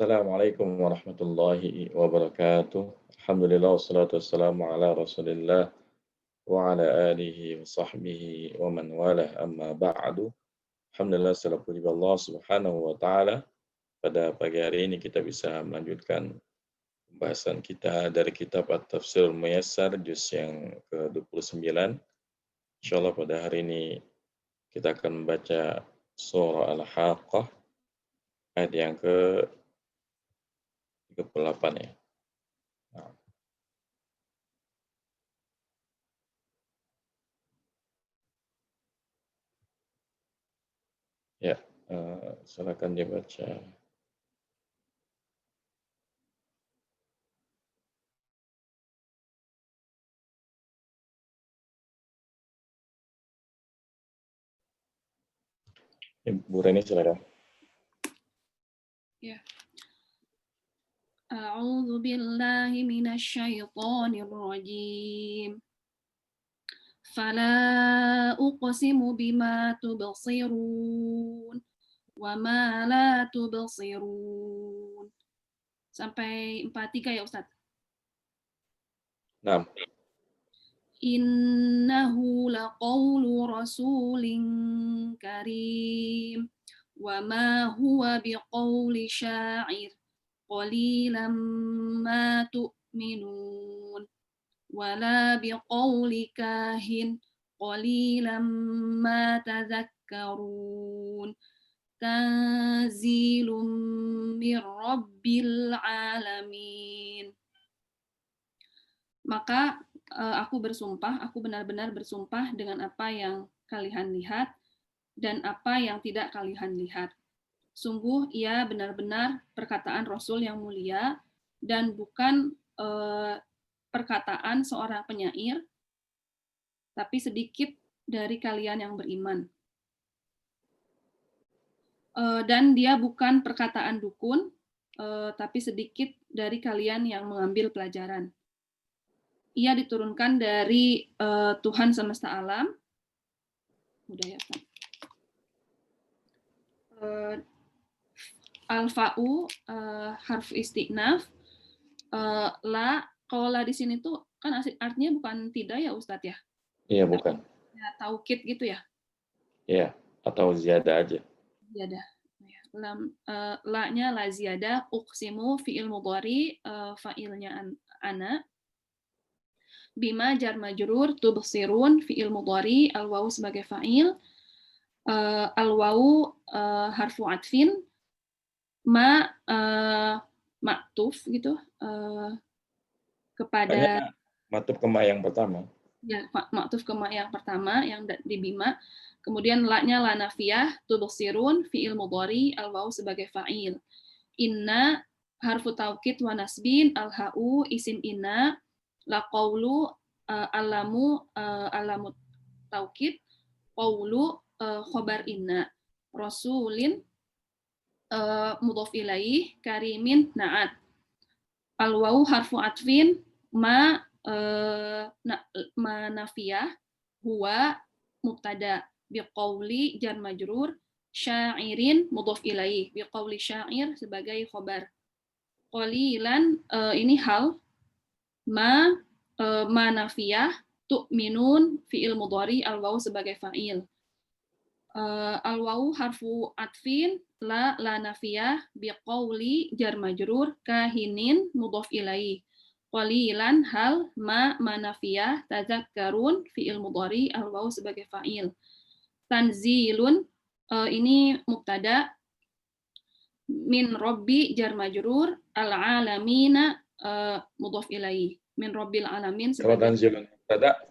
Assalamualaikum warahmatullahi wabarakatuh. Alhamdulillah wassalatu wassalamu ala Rasulillah wa ala alihi wa sahbihi wa man walah amma ba'du. Alhamdulillah segala puji bagi Allah Subhanahu wa taala. Pada pagi hari ini kita bisa melanjutkan pembahasan kita dari kitab At-Tafsir Muyassar juz yang ke-29. Insyaallah pada hari ini kita akan membaca surah Al-Haqqah ayat yang ke-38 ya. Nah, ya, silakan dibaca. Ibu Reni silakan. Ya. A'udzu billahi minasyaitonir rajim. Fala uqsimu bima tubsirun wa ma la tubsirun. Sampai 43 ya Ustaz. 6. Innahu laqawlu rasulin karim wa ma huwa biqawli sya'ir qalilan ma tu'minun wala biqawli kahin qalilan ma tadhakkarun tanzilun mir rabbil alamin. Maka aku bersumpah, aku benar-benar bersumpah dengan apa yang kalian lihat dan apa yang tidak kalian lihat. Sungguh ia benar-benar perkataan Rasul yang mulia dan bukan perkataan seorang penyair, tapi sedikit dari kalian yang beriman. Dan dia bukan perkataan dukun, tapi sedikit dari kalian yang mengambil pelajaran. Ia diturunkan dari Tuhan semesta alam. Udah ya, Pak. Al-fa'u harf istiqnaf. La, kalau la di sini tuh kan artinya bukan tidak ya Ustadz ya? Iya, bukan. Ya, taukid gitu ya? Iya, atau ziyadah aja. Ziyadah. La-nya la ziyadah, uqsimu fi'il mudhari, fa'ilnya ana. Bima jar majrur, tubsirun fi'il mudhari, al-wawu sebagai fa'il, al-wawu harfu atfin, maktuf gitu kepada maktuf ke ma yang pertama. Ya, maktuf ke ma yang pertama yang di bima. Kemudian la-nya la nafiyah, tubsirun fi'il mudhari, al-wawu sebagai fa'il. Inna harfu taukid wa nasbin, al-ha'u isim inna, la qawlu alamu taukid, qawlu khobar inna, rasulin mudhof ilaih, karimin na'at. Al-wawu harfu atfin, ma nafiyah, huwa mubtada, biqawli jar majrur, syairin mudhof ilaih, biqawli syair sebagai khobar. Qalilan ini hal, ma nafiyah, tu'minun fi'il mudhari, al-wawu sebagai fa'il. Al-wawu harfu atfin, la nafiyah, biqawli jar majrur, kahinin mudhof ilaih. Qalilan hal, ma nafiyah, tadzakkarun fi'il mudhari, al-wawu sebagai fa'il. Tanzilun ini mubtada, min rabbi jar majrur, al-alamina mudhof ilaih. Min rabbil alamin Kalau sebagai tanzilun mubtada,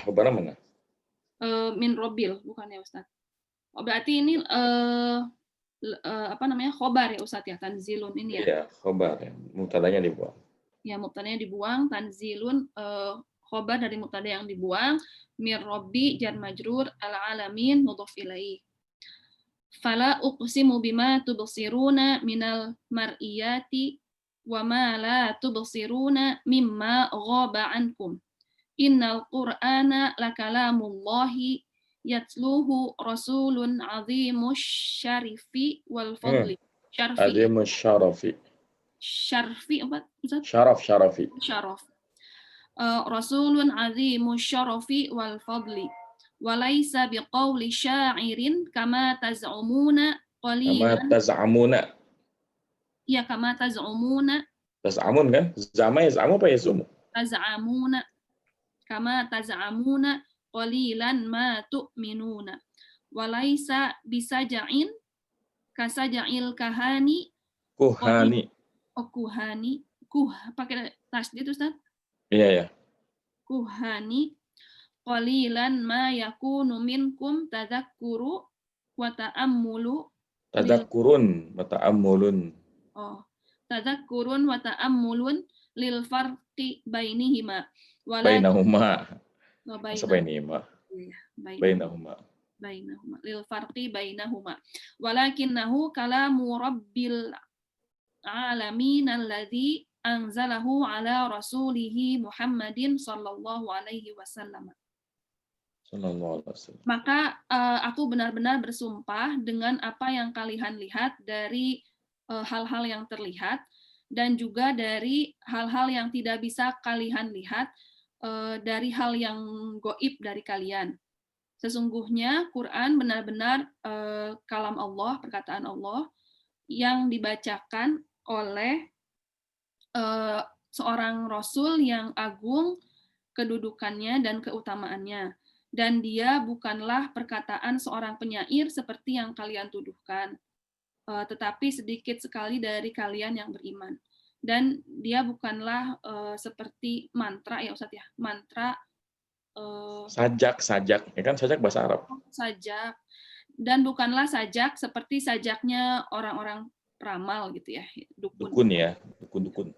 khabar mana? Min rabbil, bukan ya Ustaz? Oh, berarti ini khobar ya Ustadz ya, tanzilun ini ya? Iya, khobar ya. Mubtadanya dibuang. Ya, mubtadanya dibuang, tanzilun khobar dari mubtada yang dibuang, mir robbi jar majrur, al-alamin mudhof ilaih. Fala uqsimu bima tubsiruna minal mar'iyati wa ma la tubsiruna mimma ghaba ankum. Innal qur'ana lakalamullahi yatluhu rasulun azimus syarifi wal fadli. Azimus syarafi. syarfi apa Ustaz? Syarafi. Syaraf. Rasulun azimu syarafi wal fadli. Walaysa biqauli syairin kama taz'umuna Kama qalilan. taz'amuna. Ya, kama taz'umuna. Taz'amun kan? Zama yaz'amu apa yaz'umu? Taz'amuna. Kama taz'amuna qalilan ma tu'minuna. Walaysa bisaja'in kasaja'il kahani. Kuhani. Kuhani. Pakai tasdid Ustaz? Iya ya. Kuhani. Qalilan ma yakunu minkum tadzakkuru wa ta'ammulu. Tadakkurun wa ta'ammulun. Tadakkurun wa ta'ammulun lil farqi bainihima. Bainahuma. Bainahuma. Bainahuma. Lil farqi bainahuma. Walakinnahu kalamu rabbil alamin alladzi anzalahu ala rasulihi Muhammadin sallallahu alaihi wasallam. Maka aku benar-benar bersumpah dengan apa yang kalian lihat dari hal-hal yang terlihat dan juga dari hal-hal yang tidak bisa kalian lihat dari hal yang goib dari kalian. Sesungguhnya Quran benar-benar kalam Allah, perkataan Allah yang dibacakan oleh seorang Rasul yang agung kedudukannya dan keutamaannya. Dan dia bukanlah perkataan seorang penyair seperti yang kalian tuduhkan, tetapi sedikit sekali dari kalian yang beriman. Dan dia bukanlah seperti mantra ya Ustaz ya, mantra sajak, ya kan sajak bahasa Arab. Sajak. Dan bukanlah sajak seperti sajaknya orang-orang peramal gitu ya, dukun ya, dukun.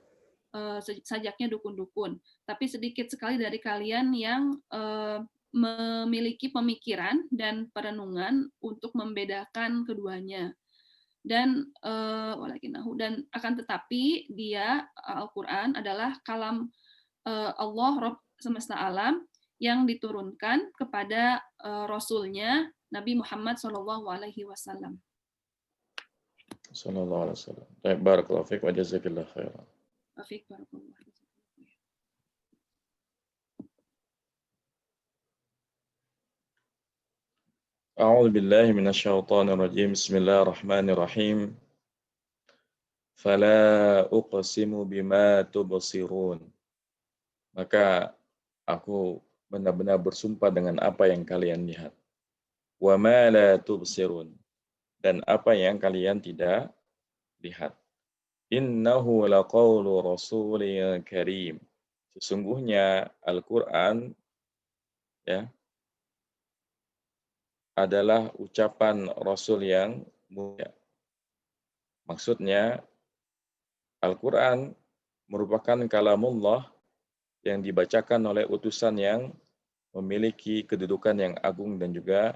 Sajaknya dukun-dukun. Tapi sedikit sekali dari kalian yang memiliki pemikiran dan perenungan untuk membedakan keduanya. Dan dan akan tetapi dia Al-Qur'an adalah kalam Allah Rabb semesta alam yang diturunkan kepada Rasulnya Nabi Muhammad Sallallahu Alaihi Wasallam. Sallallahu Alaihi Wasallam. Baik, barakallahu fiik wa jazakallahu khairan. Afik barakallahu. A'udzu billahi minasyaitonir rajim. Bismillahirrahmanirrahim. Fala uqsimu bima tubsirun. Maka aku benar-benar bersumpah dengan apa yang kalian lihat. Wa ma la tubsirun. Dan apa yang kalian tidak lihat. Innahu laqaulu rasulil karim. Sesungguhnya Al-Qur'an ya adalah ucapan Rasul yang mulia. Maksudnya Al-Qur'an merupakan kalamullah yang dibacakan oleh utusan yang memiliki kedudukan yang agung dan juga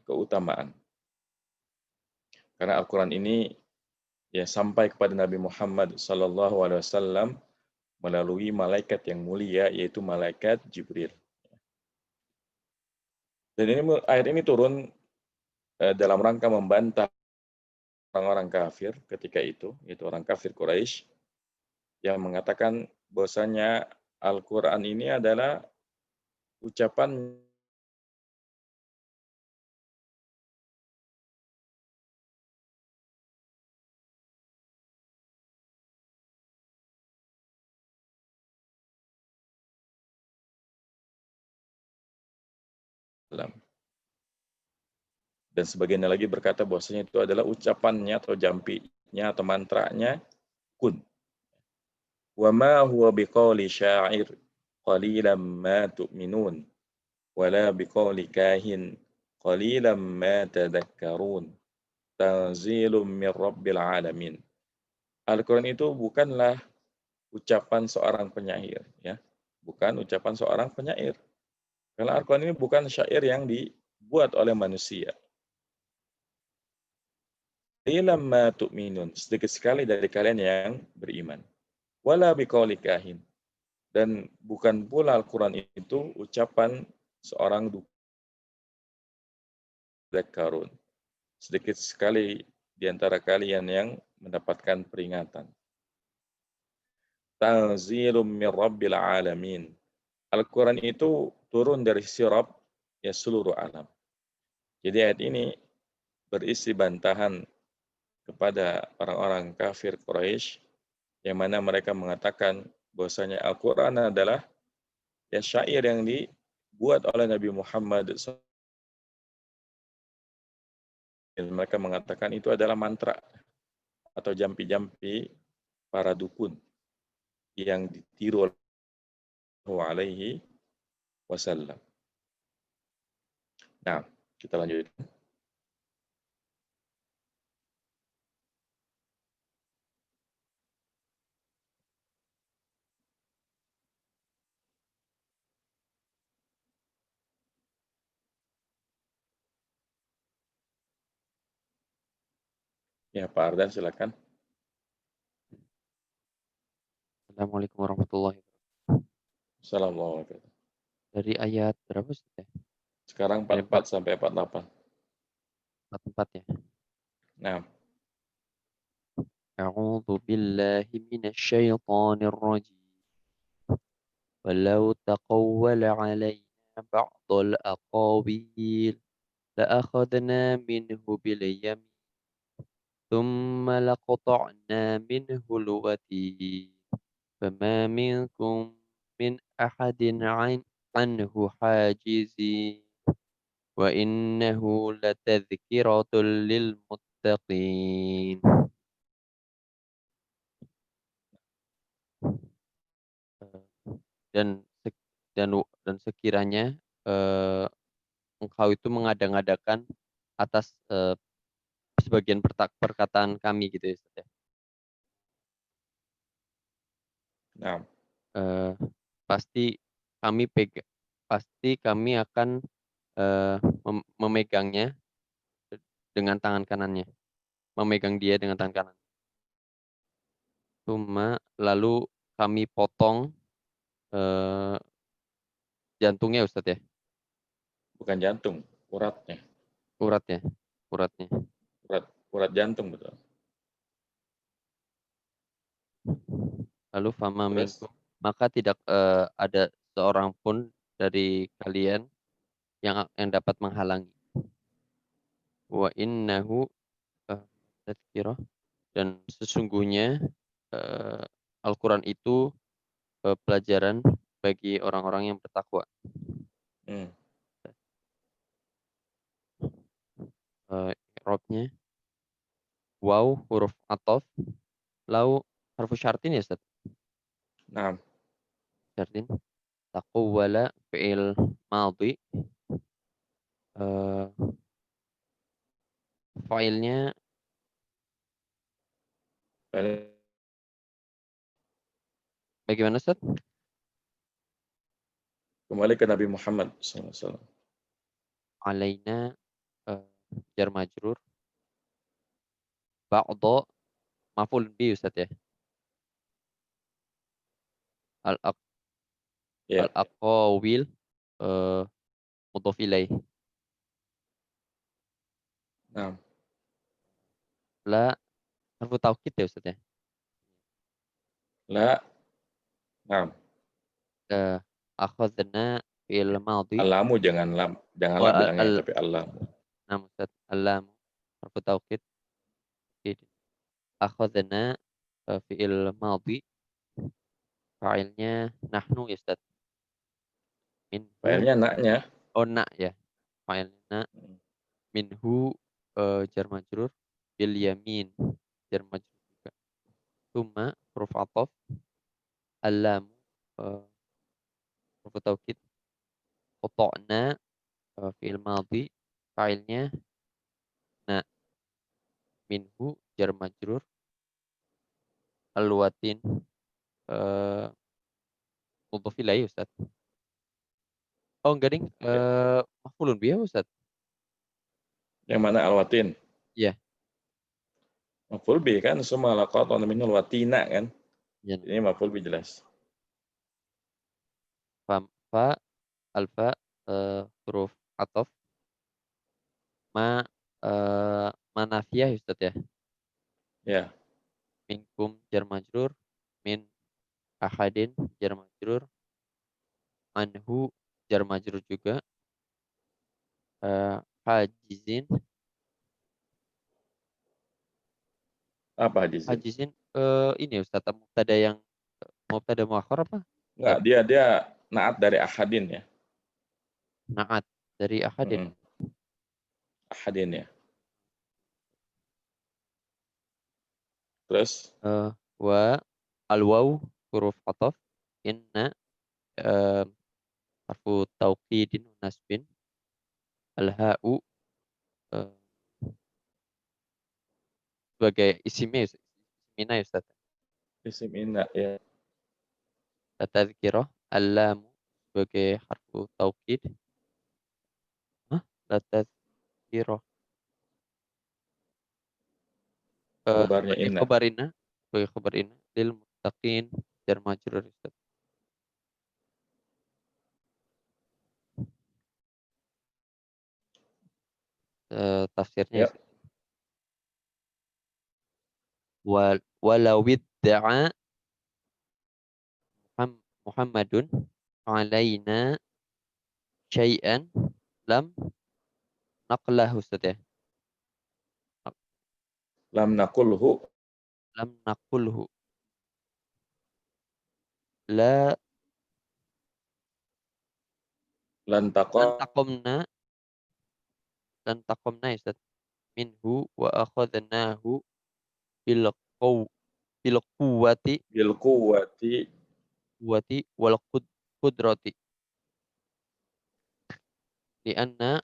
keutamaan. Karena Al-Qur'an ini ya sampai kepada Nabi Muhammad SAW melalui malaikat yang mulia yaitu malaikat Jibril. Dan ayat ini turun dalam rangka membantah orang-orang kafir ketika itu, yaitu orang kafir Quraisy yang mengatakan bahwasanya Al-Qur'an ini adalah ucapan dan sebagian lagi berkata bahwasanya itu adalah ucapannya atau jampinya atau mantranya kun. Wa ma huwa biqauli sya'ir qalilan ma tu'minun wala biqauli kahin qalilan ma tadhakkarun tanzilum mir rabbil alamin. Al-Qur'an itu bukanlah ucapan seorang penyair ya. Bukan ucapan seorang penyair. Karena Al-Qur'an ini bukan syair yang dibuat oleh manusia. Qalilan ma tu'minun, sedikit sekali dari kalian yang beriman. Wala biqauli kahin. Dan bukan pula Al-Qur'an itu ucapan seorang dukun. Sedikit sekali di antara kalian yang mendapatkan peringatan. Tanzilum min Rabbil alamin. Al-Quran itu turun dari sisi Rabb ya seluruh alam. Jadi ayat ini berisi bantahan kepada orang-orang kafir Quraisy yang mana mereka mengatakan bahwasanya Al-Quran adalah ya syair yang dibuat oleh Nabi Muhammad SAW. Mereka mengatakan itu adalah mantra atau jampi-jampi para dukun yang ditiru alaihi wasallam. Nah, kita lanjut. Ya, Pak Ardan silakan. Assalamualaikum warahmatullahi wabarakatuh. Assalamualaikum. Dari ayat berapa Ustaz ya? Sekarang Dari 44 sampai 48. 44 ya. Nah, A'udzu billahi minasyaitonir rajim. Walau taqawwala 'alaina ba'dal aqawil la akhadna minhu bil yamin thumma laqata'na minhu al-watin fama minkum min ahadin 'anhu hajizin wa innahu latadhkiratul lil muttaqin. Dan dan sekiranya engkau itu mengada-ngadakan atas sebagian perkataan kami gitu ya Ustaz ya. nah, Eh, pasti pasti kami akan memegangnya dengan tangan kanannya, memegang dia dengan tangan kanan. Lalu kami potong jantungnya Ustaz ya, bukan jantung, uratnya. uratnya. Urat jantung betul. Lalu fama Terus, minkum, maka tidak ada seorang pun dari kalian yang dapat menghalangi. Wa innahu tadhkirah, dan sesungguhnya Al-Quran itu pelajaran bagi orang-orang yang bertakwa. I'rabnya waw huruf ataf, lau harfu syartin ya Ustaz. nah, Syartin. Taqawwala fi'il madhi. Failnya bagaimana Ustaz? kembali ke Nabi Muhammad SAW. Alaina jar majrur. Ba'dha maf'ul bi Ustaz ya. Ya, Al-aqawil mudhaf ilaih. nah, La harfu taukid ya Ustaz ya. la, nah, Akhadna fi'il madhi. alamu jangan Oh, janganlah bilangnya tapi alamu. Nam Ustaz, alam harfu taukid. Akhadna fi'il madhi. Fa'ilnya nahnu ya Ustaz. Minhu, Filenya naknya. oh na ya. Fa'ilnya na. Minhu jar majrur bil yamin, jar majrur juga. Tsumma huruf ataf, alam huruf taukid. Qata'na fi'il madhi, fa'ilnya na. Minhu jar majrur, alwatin mudhaf ilaih Ustaz. Oh enggak ding, Ya. maf'ulun bih Ustaz. Yang mana alwatin? Iya. Maf'ul bi kan semua laqatan minul watina kan. Ya. Ini maf'ul bi jelas. Fa alfa huruf ataf ma manafiyah Ustaz ya. Ya. Minkum jar majrur, min ahadin jar majrur, anhu jar majrur juga, hajizin. Apa di sini? Hajizin ini Ustaz, mubtada muakhar apa? Enggak, dia naat dari ahadin ya. Naat dari ahadin. Mm-mm. Ahadin ya. Terus Wa al-waw huruf ataf, inna harfu tauqidin wa nasbin, al-ha'u sebagai isimnya ismina ya Ustaz. isim inna ya. Tadzkirah, al-lamu sebagai harfu taukid. Tadzkirah Kabarnya sebagai inna. khabarina, lil muttaqin jar majrur Ustaz. Tafsirnya Ya. Ustaz. Walau idda'a Muhammadun alaina syai'an lam naqlahu Ustaz ya. Lam nakulhu. Lam naqulhu. La Lan lan taqa. taqomna ya Ustaz. Minhu wa akhadnahu bil qaw bil quwwati Bil quwwati. wal qudrati. Lianna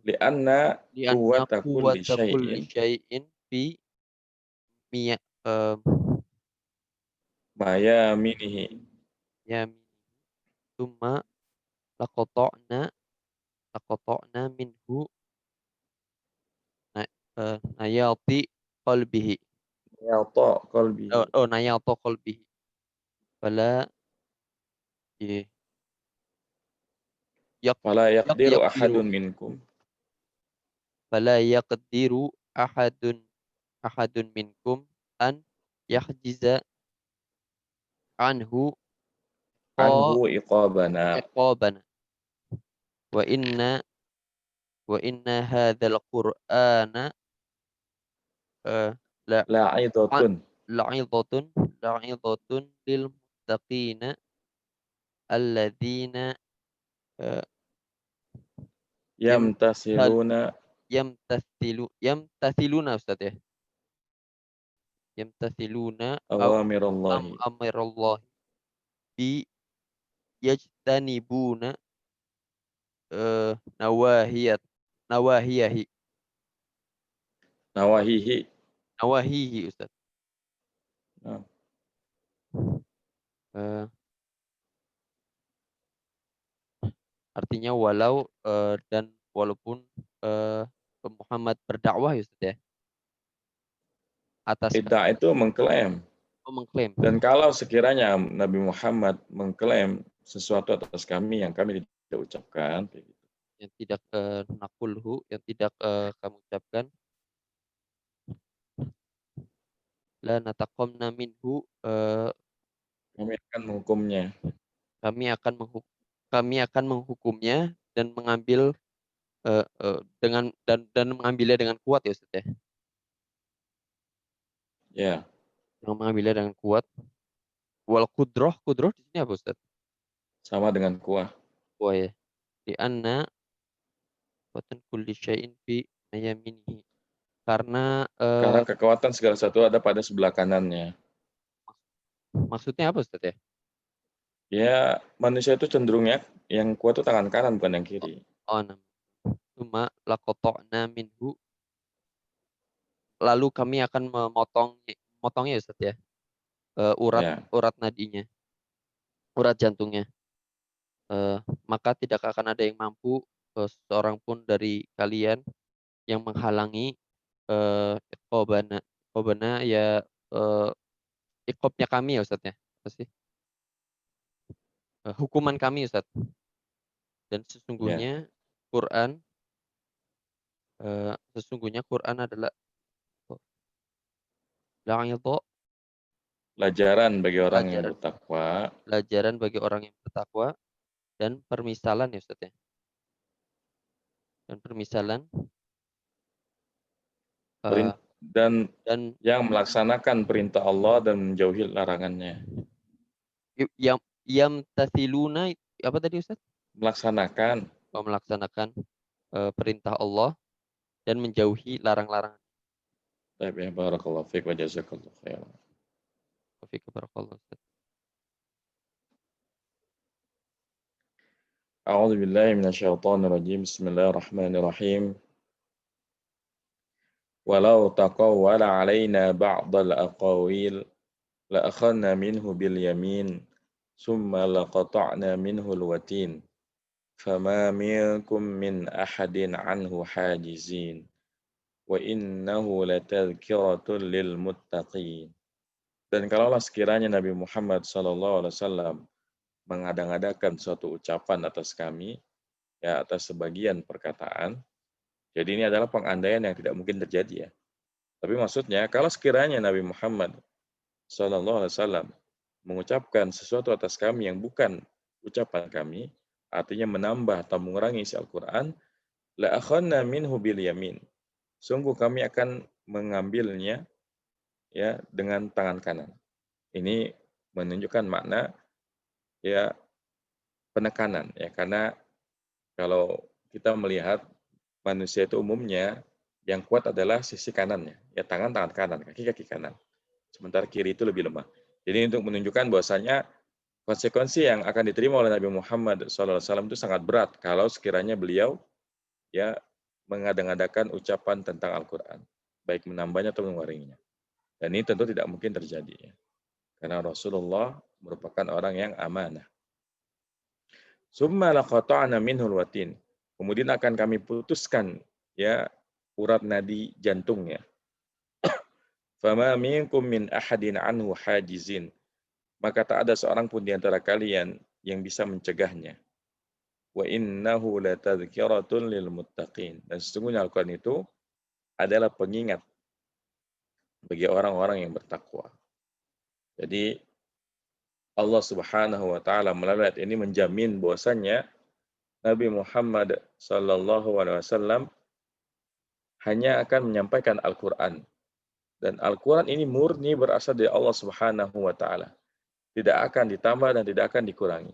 Lianna quwwata kulli quwwata kulli syai'in. syai'in fi miya Maya minihi. yamin summa laqata'na minhu nayati qalbihi. Yalta qalbihi. Nayata qalbihi. Fala eh, yak Fala yaqdiru yaqdiru ahadun minkum. fala yaqdiru ahadun minkum an yahjiza anhu Anhu iqabana. iqabana wa inna hadzal qur'ana la La'idatun. la'idhatun lil muttaqina alladzina eh, yamtathal Yamtasiluna yamtathiluna Ustaz ya. Yamtathiluna awamirallahi. amirallahi bi yajtanibuna nawahiyat nawahiyahi Nawahihi. nawahihi Ustaz. Nah, Eh, artinya walau dan walaupun Muhammad berdakwah ya Ustaz ya, atas Tidak itu mengklaim. mengklaim Dan kalau sekiranya Nabi Muhammad mengklaim sesuatu atas kami yang kami tidak ucapkan, kayak gitu. yang tidak nakulhu, yang tidak kamu ucapkan, la nataqamna minhu Kami akan menghukumnya. kami akan menghukumnya dan mengambil dan mengambilnya dengan kuat ya Ustaz ya. Ya, Yang mengambilnya dengan kuat. Wal kudroh di sini apa Ustaz? sama dengan kuah. Kuah ya. Di anna watan kulli syai'in fi mayaminihi. Karena Karena kekuatan segala sesuatu ada pada sebelah kanannya. maksudnya apa Ustaz ya? Ya, manusia itu cenderungnya yang kuat itu tangan kanan bukan yang kiri. Cuma laqata'na minhu, lalu kami akan memotongnya Ustaz ya. Ya, Urat nadinya, urat jantungnya. Maka tidak akan ada yang mampu seorang pun dari kalian yang menghalangi iqobana. Iqobana ya iqobnya kami ya Ustaz ya. Apa sih? Hukuman kami Ustaz. Dan ya. sesungguhnya Quran Sesungguhnya Quran adalah la'idha, Pelajaran bagi orang yang pelajaran bertakwa, pelajaran bagi orang yang bertakwa dan permisalan ya Ustaz ya. Dan permisalan perin- eh, dan dan yang melaksanakan perintah Allah dan menjauhi larangannya. yang tasiluna apa tadi Ustaz? Melaksanakan. Melaksanakan perintah Allah dan menjauhi larang-larangan. Baik ya, barakallahu fiik wa jazakallahu khairan. Taufiq barakallahu Ustaz. A'udzu billahi minasyaitonir rajim. Bismillahirrahmanirrahim. Walau taqawwala 'alaina ba'dal aqawil la akhadna minhu bil yamin summa laqata'na minhu al watin fama minkum min ahadin 'anhu hajizin wa innahu latadhkiratun lil muttaqin. Dan kalaulah sekiranya Nabi Muhammad SAW mengada-ngadakan suatu ucapan atas kami, ya atas sebagian perkataan, jadi ini adalah pengandaian yang tidak mungkin terjadi ya. Tapi maksudnya kalau sekiranya Nabi Muhammad SAW mengucapkan sesuatu atas kami yang bukan ucapan kami, artinya menambah atau mengurangi isi Al-Quran, la akhadna minhu bil yamin. Sungguh kami akan mengambilnya ya dengan tangan kanan. Ini menunjukkan makna ya penekanan ya, karena kalau kita melihat manusia itu umumnya yang kuat adalah sisi kanannya, ya tangan kanan, kaki kanan. Sementara kiri itu lebih lemah. Jadi untuk menunjukkan bahwasanya konsekuensi yang akan diterima oleh Nabi Muhammad SAW itu sangat berat kalau sekiranya beliau ya mengada-ngadakan ucapan tentang Al-Quran, baik menambahnya atau menguranginya. Dan ini tentu tidak mungkin terjadi ya. Karena Rasulullah merupakan orang yang amanah. Summa laqata'na minhul watin. Kemudian akan kami putuskan ya urat nadi jantungnya. Fama minkum min ahadin anhu hajizin. Maka tak ada seorang pun di antara kalian yang bisa mencegahnya. Wa innahu latadhkiratun lil muttaqin. Dan sesungguhnya Al-Quran itu adalah pengingat bagi orang-orang yang bertakwa. Jadi Allah Subhanahu wa taala melalui ayat ini menjamin bahwasannya Nabi Muhammad sallallahu alaihi wasallam hanya akan menyampaikan Al-Qur'an, dan Al-Qur'an ini murni berasal dari Allah Subhanahu wa taala. Tidak akan ditambah dan tidak akan dikurangi.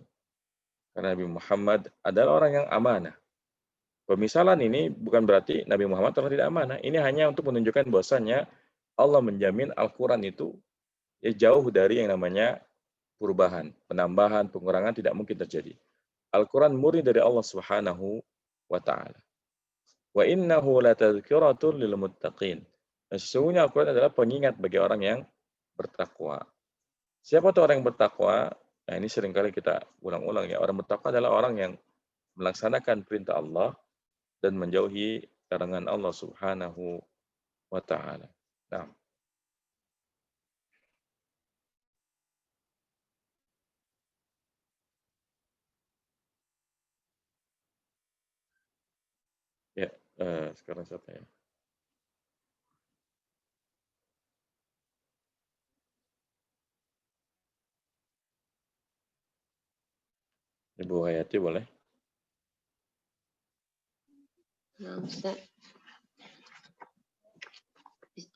Karena Nabi Muhammad adalah orang yang amanah. Pemisalan ini bukan berarti Nabi Muhammad orang tidak amanah. Ini hanya untuk menunjukkan bahwasannya Allah menjamin Al-Qur'an itu ya jauh dari yang namanya perubahan, penambahan, pengurangan tidak mungkin terjadi. Al-Quran murni dari Allah Subhanahu wa taala. Wa innahu latadhkiratun lil muttaqin. Dan sesungguhnya Al-Quran adalah pengingat bagi orang yang bertakwa. Siapa tuh orang yang bertakwa? Nah, ini seringkali kita ulang-ulang ya. Orang bertakwa adalah orang yang melaksanakan perintah Allah dan menjauhi larangan Allah Subhanahu wa taala. Nah, ya sekarang siapa ya? Ibu Hayati boleh? Nah, Ustaz.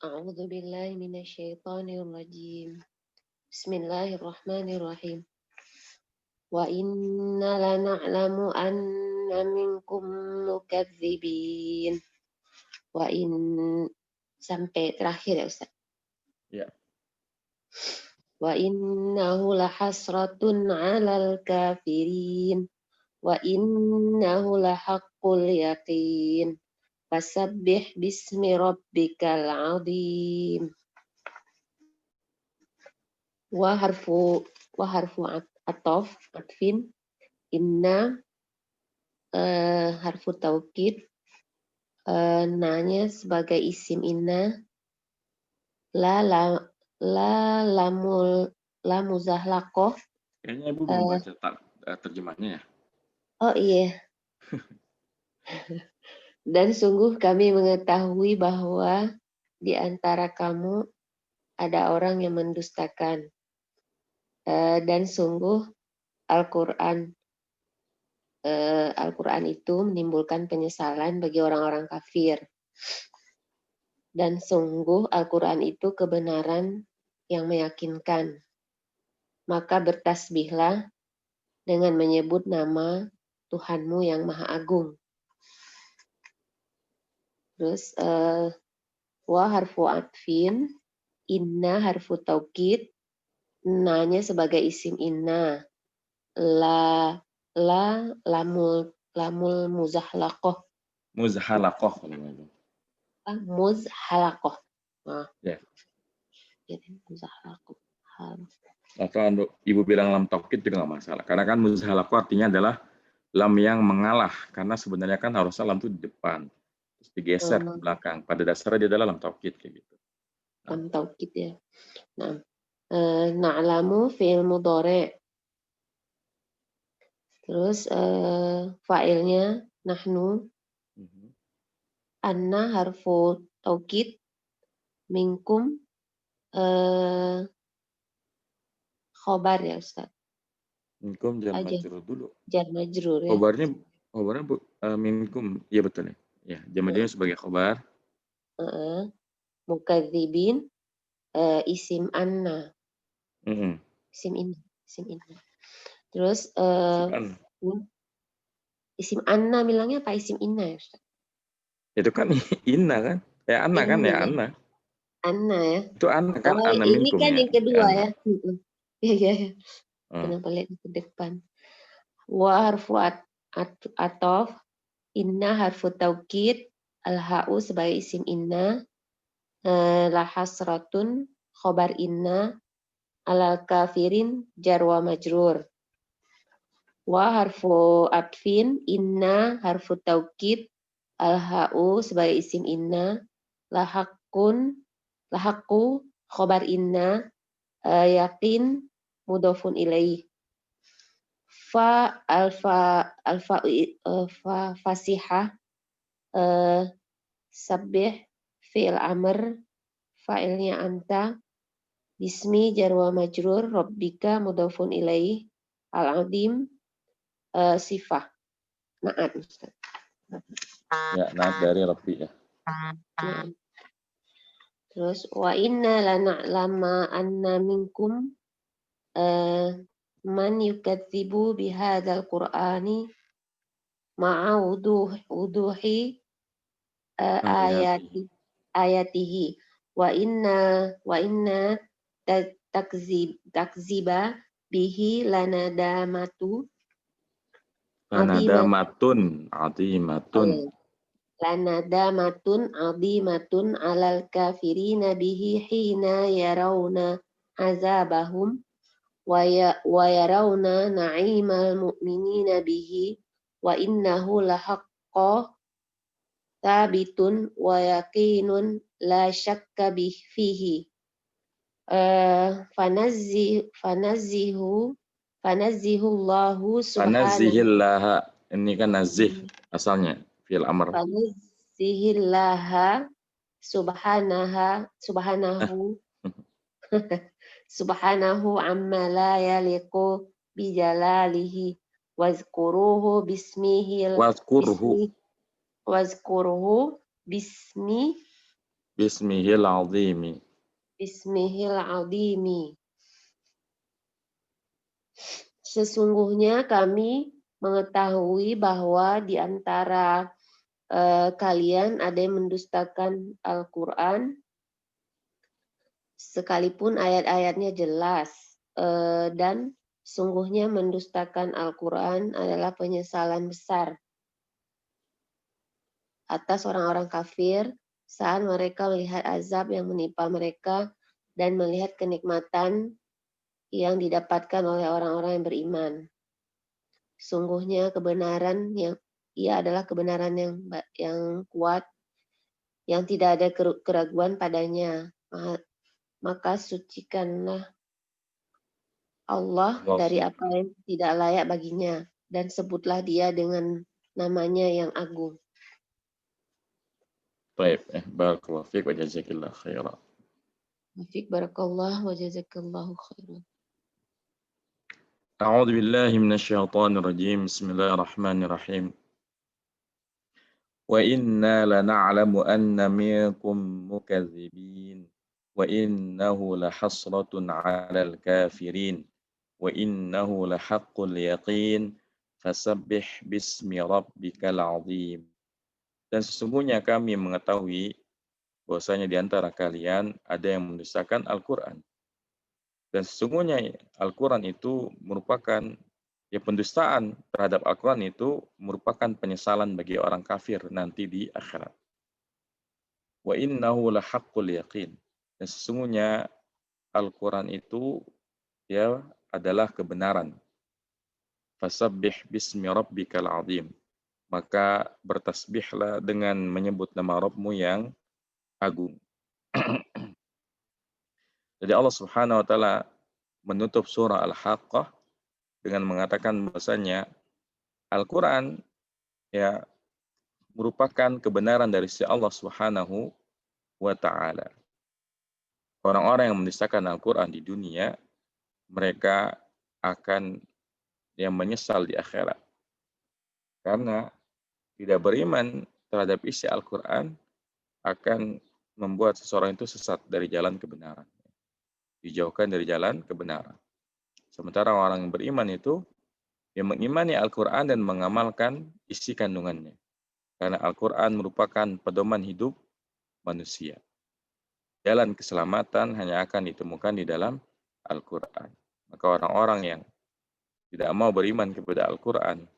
A'udzu billahi minasyaitonir rajim. Bismillahirrahmanirrahim. Wa inna lana'lamu anna minkum mukadzibin. Wa in sampai terakhir ya Ustaz. Ya. Wa innahu lahasratun 'alal kafirin. Wa innahu lahaqqul yaqin. Fasabbih bismi rabbikal 'adzim. Wa harfu atfin inna harfu taukid nanya sebagai isim inna la muzahlaqoh. Kayaknya Ibu belum baca terjemahnya ya. Oh iya. Dan sungguh kami mengetahui bahwa di antara kamu ada orang yang mendustakan. Dan sungguh Al-Quran itu menimbulkan penyesalan bagi orang-orang kafir. Dan sungguh Al-Quran itu kebenaran yang meyakinkan. Maka bertasbihlah dengan menyebut nama Tuhanmu yang Maha Agung. Terus wa harfu atfin, inna harfu taukid, nanya sebagai isim inna, lamul muzahlaqah, Muzhalaqah. muzhalaqah. Nah, Ya. jadi muzahlaqah. Atau Ibu bilang lam taukid juga nggak masalah. Karena kan muzhalaqah artinya adalah lam yang mengalah. Karena sebenarnya kan harusnya lam itu di depan. Terus digeser ke belakang. Pada dasarnya dia adalah lam taukid kayak gitu. Lam taukid ya. Nah, na'lamu fi'il mudhari'. Terus fa'ilnya nahnu, anna harfu taukid, minkum khobar ya Ustaz. Minkum jar majrur dulu. Jar majrur ya. Khobarnya minkum. Iya betul ya. Ya, jar majrurnya sebagai khobar. Mukadzibin isim anna. Isim inna. Terus isim anna bilangnya apa isim inna ya Ustaz? Itu kan inna kan? Ya anna kan ya anna. Anna ya. Itu anna kan anna ini minkum kan ya. yang kedua ya. Iya. Oh. Kenapa lihat ke depan? Wa harfu atof, inna harfu taukid, al-ha'u sebagai isim inna, la hasratun khobar inna, alal kafirin jar wa majrur. Wa harfu atfin, inna harfu taukid, al-ha'u sebagai isim inna, lahaqqu khobar inna, yakin mudhofun ilaih. Fa fasihah, sabbih fi'il amr, fa'ilnya anta, bismi jar wa majrur, rabbika mudhofun ilaih, al-azim sifah. Naat Ustaz. Ya, naat dari Rabbi ya. Nah. Terus wa inna lana'lama anna minkum man yukadzibu bihadzal qur'ani ma'a wuduhi ayatihi wa inna takziba bihi lanadamatun adimatun alal kafirina bihi hina yarawna azabahum wa yarawna na'imal mu'minina bihi wa innahu lahaqqo thabitun wa yaqinun la syakka fihi. Fanazzihullahu subhanahu. Fanazzihillaha, ini kan nazih asalnya fi'il amr. Fanazihillaha subhanahu amma la yaliqu bijalalihi wazkuruhu bismihil bismihil azimi. Sesungguhnya kami mengetahui bahwa di antara kalian ada yang mendustakan Al-Quran sekalipun ayat-ayatnya jelas, dan sungguhnya mendustakan Al-Quran adalah penyesalan besar atas orang-orang kafir saat mereka melihat azab yang menimpa mereka dan melihat kenikmatan yang didapatkan oleh orang-orang yang beriman. Sungguhnya kebenaran yang ia adalah kebenaran yang kuat, yang tidak ada keraguan padanya. Maka sucikanlah Allah dari apa yang tidak layak baginya, dan sebutlah Dia dengan namanya yang agung. Baik, barakallahu fiik wa jazakillahu khairan. Wafik barakallah wa jazakallahu khairan. A'udzu billahi minasyaitonir rajim. Bismillahirrahmanirrahim. Wa inna lana'lamu anna minkum mukadzibin wa innahu lahasratun 'alal kafirin wa innahu lahaqqul yaqin fasabbih bismi rabbikal 'azim. Dan sesungguhnya kami mengetahui bahwasanya di antara kalian ada yang mendustakan Al-Qur'an. Dan sesungguhnya Al-Quran itu merupakan, ya pendustaan terhadap Al-Quran itu merupakan penyesalan bagi orang kafir nanti di akhirat. Wa innahu lahaqqul yaqin. Dan sesungguhnya Al-Quran itu ya adalah kebenaran. Fasabbih bismi rabbikal azim. Maka bertasbihlah dengan menyebut nama Rabbmu yang agung. Jadi Allah Subhanahu wa taala menutup surah Al-Haqqah dengan mengatakan bahwasanya Al-Qur'an ya merupakan kebenaran dari sisi Allah Subhanahu wa taala. Orang-orang yang mendustakan Al-Qur'an di dunia, mereka akan yang menyesal di akhirat. Karena tidak beriman terhadap isi Al-Qur'an akan membuat seseorang itu sesat dari jalan kebenaran. Dijauhkan dari jalan kebenaran. Sementara orang yang beriman itu yang mengimani Al-Quran dan mengamalkan isi kandungannya. Karena Al-Quran merupakan pedoman hidup manusia. Jalan keselamatan hanya akan ditemukan di dalam Al-Quran. Maka orang-orang yang tidak mau beriman kepada Al-Quran,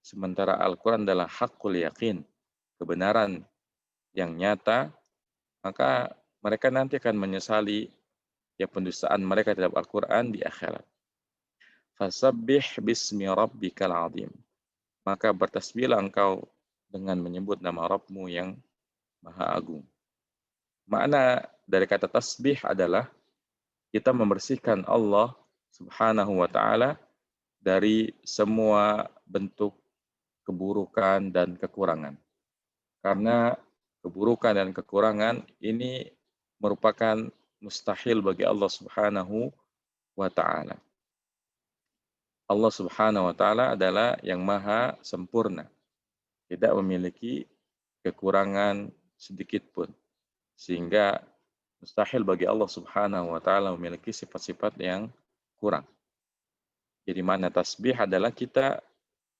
sementara Al-Quran adalah haqqul yakin, kebenaran yang nyata, maka mereka nanti akan menyesali ya pendustaan mereka terhadap Al-Quran di akhirat. Fasabbih bismi rabbikal azim. Maka bertasbihlah engkau dengan menyebut nama Rabbmu yang Maha Agung. Makna dari kata tasbih adalah kita membersihkan Allah Subhanahu wa taala dari semua bentuk keburukan dan kekurangan. Karena keburukan dan kekurangan ini merupakan mustahil bagi Allah Subhanahu wa taala. Allah Subhanahu wa taala adalah yang maha sempurna. Tidak memiliki kekurangan sedikit pun. Sehingga mustahil bagi Allah Subhanahu wa taala memiliki sifat-sifat yang kurang. Jadi makna tasbih adalah kita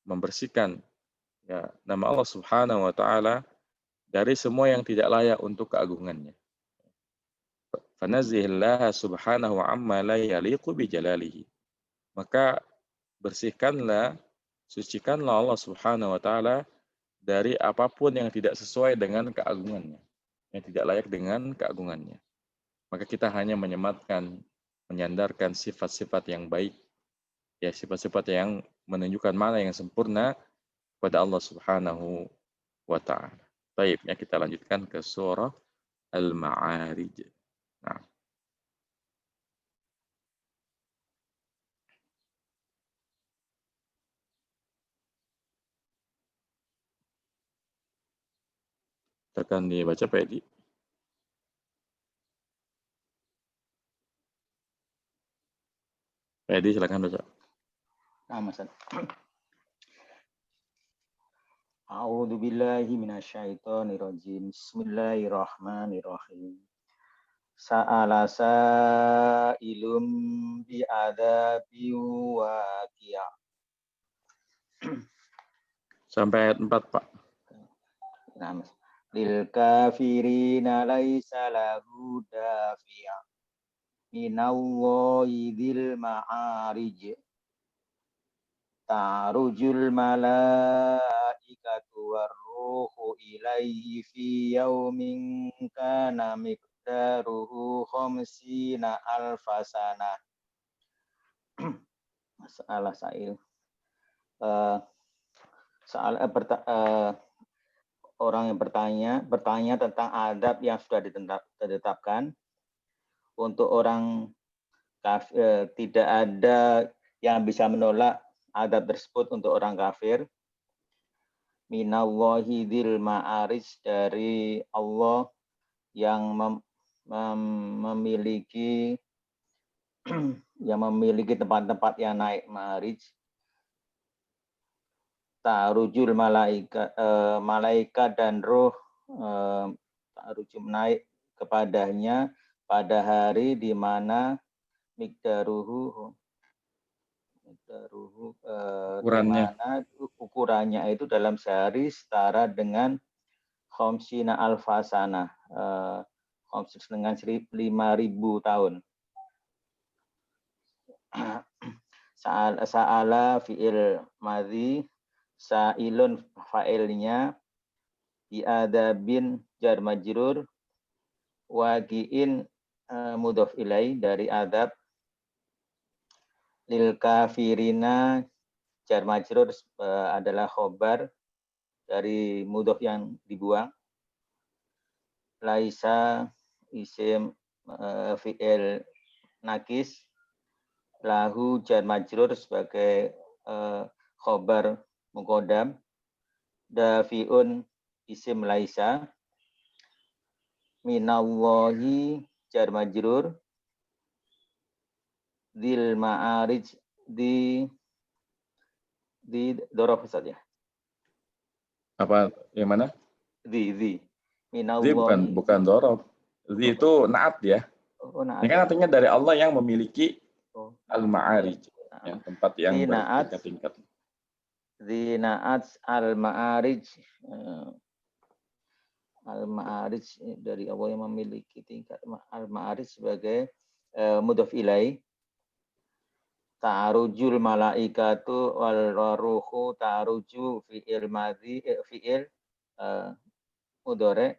membersihkan ya nama Allah Subhanahu wa taala dari semua yang tidak layak untuk keagungannya. Fanazzihillaha subhanahu amma la yaliqu bi jalalihi. Maka bersihkanlah, sucikanlah Allah Subhanahu wa taala dari apapun yang tidak sesuai dengan keagungannya, yang tidak layak dengan keagungannya. Maka kita hanya menyandarkan sifat-sifat yang baik, ya sifat-sifat yang menunjukkan mana yang sempurna kepada Allah Subhanahu wa taala. Baik, ya kita lanjutkan ke surah Al-Ma'arij. Nah. Akan dibaca Pak Edi. Pak Edi silakan baca. A'udzu billahi minasyaitonir rajim. Bismillahirrahmanirrahim. Sa'ala sa'ilum bi'adzabi waqi'a. Sampai ayat 4, Pak. Nah, lil kafirina laisa lahu dafi'a minallahi dzil ma'arij. Ta'rujul malaikatu warruhu ilaihi fi yaumin kana miqdaruhu khamsina alfasana. Masalah sa'il. Orang yang bertanya tentang adab yang sudah ditetapkan untuk orang kafir. Tidak ada yang bisa menolak adab tersebut untuk orang kafir. minallahi dzil ma'arij, dari Allah yang memiliki tempat-tempat yang naik ma'arij. Ta'rujul malaikat dan roh ta'rujul naik kepadanya pada hari di mana mikdaruhu di mana ukurannya itu dalam sehari setara dengan khamsina alfasana, dengan 5.000 tahun. Sa'ala fi'il madhi, sa'ilun fa'ilnya, bi'adabin jar majrur, waqi'in mudhof ilai dari adab, lil kafirina jar majrur adalah khobar dari mudhof yang dibuang, laisa isim fi'il nakis, lahu jar majrur sebagai khobar muqaddam, dafi'un isim laisa, minallahi jar majrur, dzil ma'arij di dhorof saja. Apa yang mana? Di Zi bukan dhorof. Zi itu naat ya. Oh, naat. Ini kan artinya dari Allah yang memiliki al-ma'arij, ya, tempat yang bertingkat-tingkat. Zinaat al-ma'arij, al-ma'arij dari Allah yang memiliki tingkat al-ma'arij sebagai mudhof ilai. Ta'arujul malaikatu wal ruhu, ta'aruju fi'il madhi, fi'il mudhari,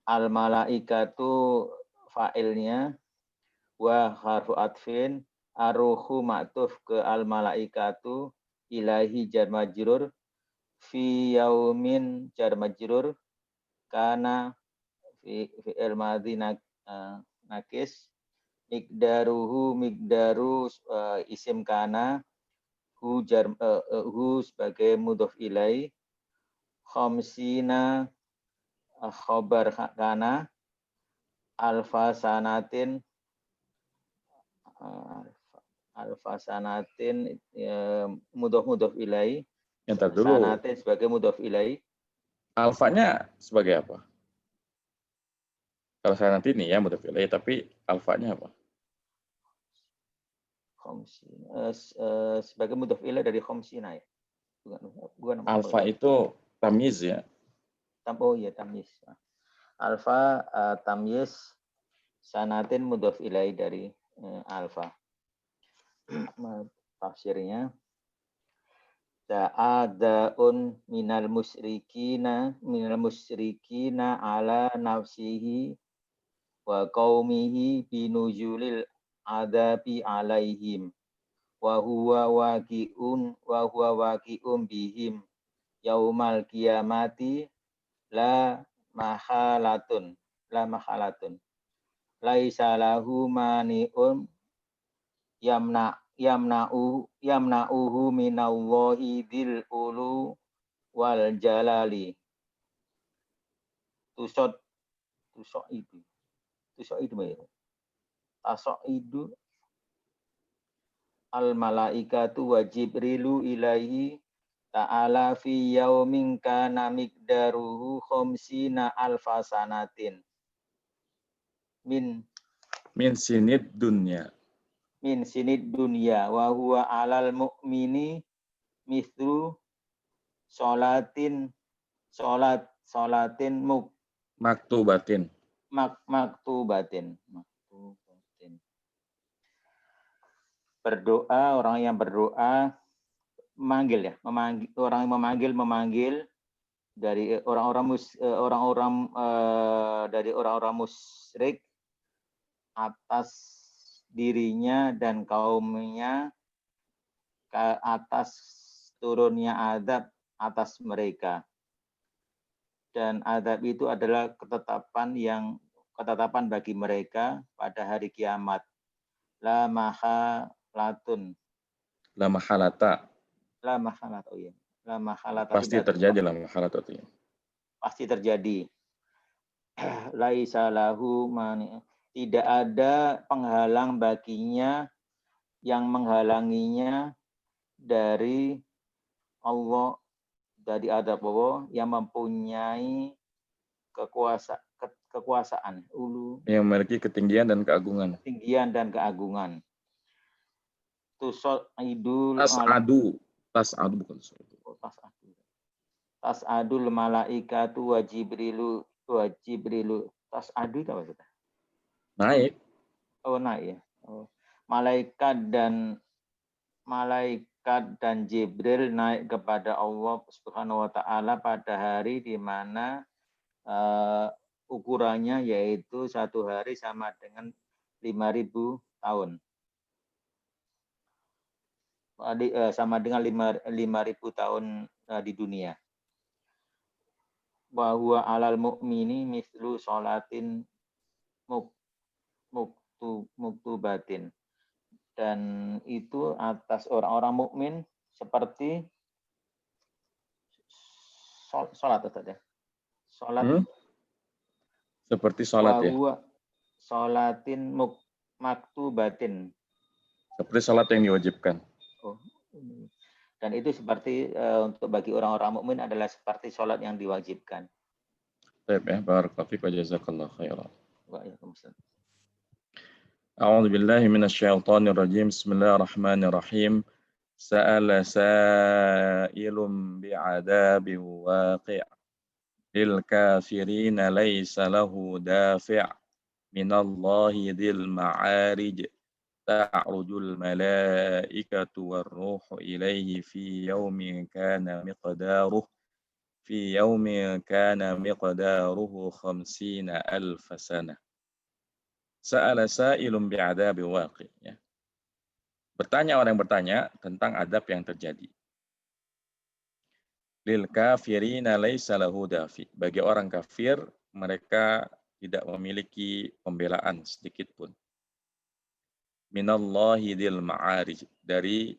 al malaikatu fa'ilnya, wa harfu atfin, aruhu ma'tuf ke al malaikatu, ilahi jar majrur, fi yaumin jar majrur, kana fi'il madhi nakis, mikdaruhu mikdaru isim kana, hu sebagai mudhof ilai, khamsina khobar kana, alfa sanatin mudhof ilai, Yang dulu sanatin sebagai mudhof ilai. Alfanya sebagai apa? Kalau saya nanti ini ya mudhof ilai, tapi alfanya apa? Sebagai mudhof ilai dari khamsina ya. Bukan alfa itu tamyiz ya. Oh iya, tamyiz. Alfa tamyiz, sanatin mudhof ilai dari alfa. Tafsirnya, ta'adaun minal musyrikina ala nafsihi wa qaumihi binuzulil adabi alaihim wa huwa waqi'un bihim yaumal qiyamati la mahalatun laisa lahu mani'un yamna'uhu minallahi dzil ulu wal jalali. Taso'idu al malaikatu wa jibrilu ilaihi ta'ala fi yaumin kana miqdaruhu khamsina alfa sanatin min sinid dunya wa huwa alal mu'mini mithlu sholatin maktubatin. Berdoa, orang yang berdoa memanggil dari orang-orang musyrik atas dirinya dan kaumnya, ke atas turunnya azab atas mereka. Dan azab itu adalah ketetapan bagi mereka pada hari kiamat. La mahalata. Oh iya. La mahalata, Pasti tidak terjadi lah mahalat itu. pasti terjadi. Laisa lahu mani, tidak ada penghalang baginya yang menghalanginya dari Allah, dari adab Allah yang mempunyai kekuasaan, Yang memiliki ketinggian dan keagungan. ketinggian dan keagungan. Tusol idul Tas'adu bukan tas'adul malaikatu wa jibrilu tas'adu itu apa kita? naik. Oh, naik ya. Oh. Malaikat dan Jibril naik kepada Allah Subhanahu wa taala pada hari di mana ukurannya yaitu satu hari sama dengan 5.000 tahun. Sama dengan 5.000 tahun di dunia. Bahwa alal mu'mini mislu sholatin muktubatin. Dan itu atas orang-orang mukmin seperti sholat ya. Sholat. Seperti sholat ya. Sholatin maktubatin. Seperti sholat yang diwajibkan. Oh. Dan itu seperti untuk bagi orang-orang mukmin adalah seperti sholat yang diwajibkan. Baik ya, barakallahu fiik wa jazakallahu khairan. Waalaikumsalam. A'udzu billahi minasyaitonir rajim. Bismillahirrahmanirrahim. Sa'ala sa'ilun bi'adzabin waqi'. Lil kafirina laisa lahu dafi' minallahi dzil ma'arij. Ta'rujul malaikatu war-ruhu ilaihi fi yaumin kana miqdaruhu 50,000 sanah. Sa'ala sa'ilun bi'adabi waqi', ya. Bertanya orang yang bertanya tentang adab yang terjadi. Lil kafirina laisa lahu dafi. Bagi orang kafir, mereka tidak memiliki pembelaan sedikit pun. Minallahi dzil ma'arij, dari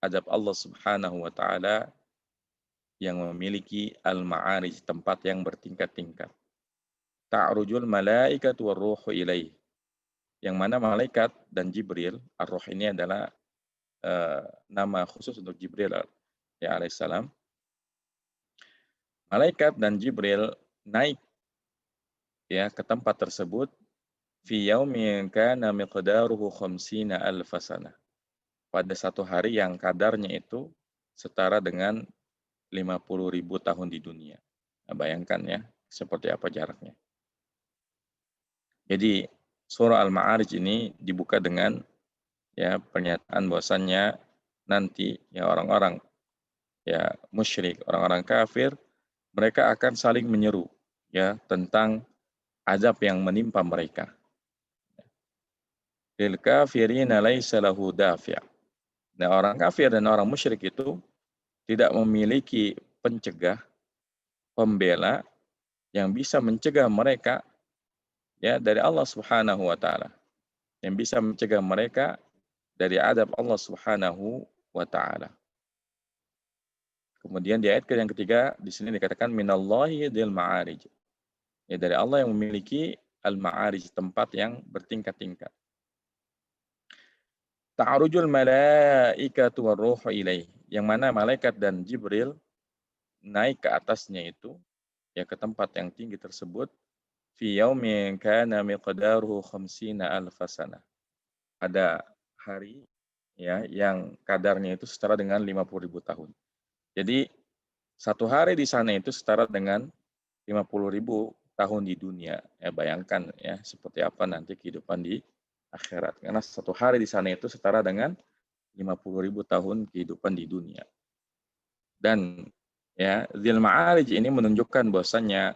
adab Allah Subhanahu wa taala yang memiliki al-ma'arij, tempat yang bertingkat-tingkat. Ta'rujul malaikatu war-ruhu ilaih, yang mana malaikat dan Jibril, ar-ruh ini adalah nama khusus untuk Jibril ya alaihissalam. Malaikat dan Jibril naik ya ke tempat tersebut fi yaumin kana miqdaruhu 50,000 sanah, pada satu hari yang kadarnya itu setara dengan 50.000 tahun di dunia. Nah, bayangkan ya seperti apa jaraknya. Jadi surah Al-Ma'arij ini dibuka dengan ya pernyataan bahwasannya nanti ya orang-orang ya musyrik, orang-orang kafir, mereka akan saling menyeru ya tentang azab yang menimpa mereka. Lil kafirina laisa lahu dafi'. Nah, orang kafir dan orang musyrik itu tidak memiliki pencegah, pembela yang bisa mencegah mereka ya dari Allah Subhanahu wa taala. Yang bisa mencegah mereka dari adab Allah Subhanahu wa taala. Kemudian di ayat yang ketiga di sini dikatakan minallahi dzil ma'arij. Ya, dari Allah yang memiliki al-ma'arij, tempat yang bertingkat-tingkat. Ta'rujul malaikatu war-ruhu ilaih, yang mana malaikat dan Jibril naik ke atasnya itu ya ke tempat yang tinggi tersebut fi yaumin kana miqdaruhu 50,000 sanah. Ada hari ya yang kadarnya itu setara dengan 50.000 tahun. Jadi satu hari di sana itu setara dengan 50.000 tahun di dunia. Ya bayangkan ya seperti apa nanti kehidupan di akhirat. Karena satu hari di sana itu setara dengan 50.000 tahun kehidupan di dunia. Dan ya Dzil Ma'arij ini menunjukkan bahwasannya